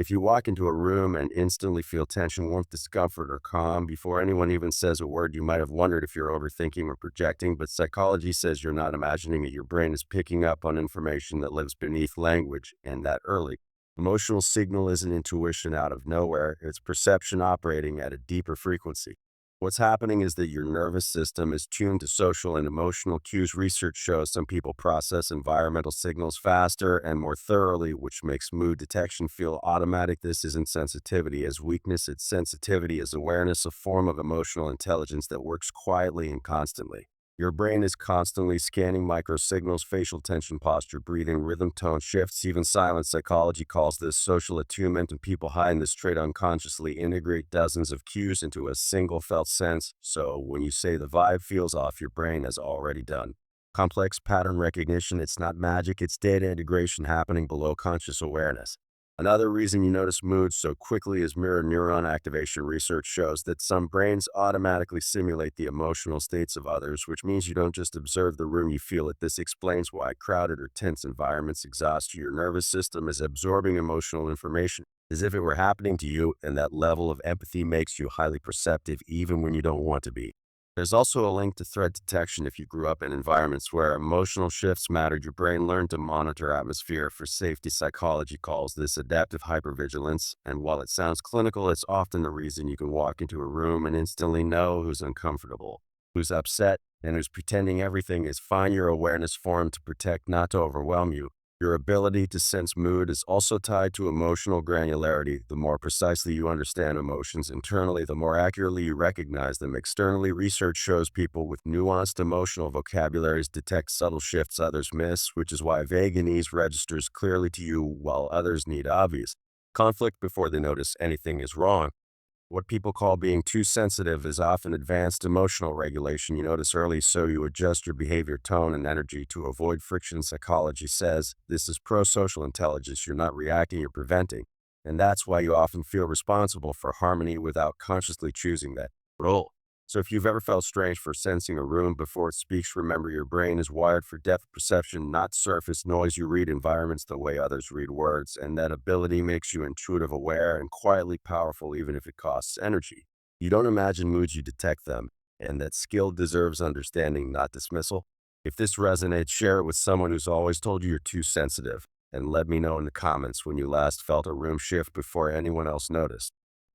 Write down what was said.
If you walk into a room and instantly feel tension, warmth, discomfort, or calm before anyone even says a word, you might have wondered if you're overthinking or projecting, but psychology says you're not imagining it. Your brain is picking up on information that lives beneath language, and that early. Emotional signal isn't intuition out of nowhere, it's perception operating at a deeper frequency. What's happening is that your nervous system is tuned to social and emotional cues. Research shows some people process environmental signals faster and more thoroughly, which makes mood detection feel automatic. This isn't sensitivity as weakness, it's sensitivity as awareness, a form of emotional intelligence that works quietly and constantly. Your brain is constantly scanning microsignals, facial tension, posture, breathing, rhythm, tone shifts, even silence. Psychology calls this social attunement, and people hide in this trait unconsciously integrate dozens of cues into a single felt sense. So when you say the vibe feels off, your brain has already done complex pattern recognition. It's not magic, it's data integration happening below conscious awareness. Another reason you notice moods so quickly is mirror neuron activation. Research shows that some brains automatically simulate the emotional states of others, which means you don't just observe the room, you feel it. This explains why crowded or tense environments exhaust you. Your nervous system is absorbing emotional information as if it were happening to you, and that level of empathy makes you highly perceptive even when you don't want to be. There's also a link to threat detection. If you grew up in environments where emotional shifts mattered, your brain learned to monitor atmosphere for safety. Psychology calls this adaptive hypervigilance, and while it sounds clinical, it's often the reason you can walk into a room and instantly know who's uncomfortable, who's upset, and who's pretending everything is fine. Your awareness formed to protect, not to overwhelm you. Your ability to sense mood is also tied to emotional granularity. The more precisely you understand emotions internally, the more accurately you recognize them externally. Research shows people with nuanced emotional vocabularies detect subtle shifts others miss, which is why vague unease registers clearly to you while others need obvious conflict before they notice anything is wrong. What people call being too sensitive is often advanced emotional regulation. You notice early, so you adjust your behavior, tone, and energy to avoid friction. Psychology says this is pro-social intelligence. You're not reacting, you're preventing. And that's why you often feel responsible for harmony without consciously choosing that role. So if you've ever felt strange for sensing a room before it speaks, remember your brain is wired for depth perception, not surface noise. You read environments the way others read words, and that ability makes you intuitive, aware, and quietly powerful, even if it costs energy. You don't imagine moods, you detect them, and that skill deserves understanding, not dismissal. If this resonates, share it with someone who's always told you you're too sensitive, and let me know in the comments when you last felt a room shift before anyone else noticed.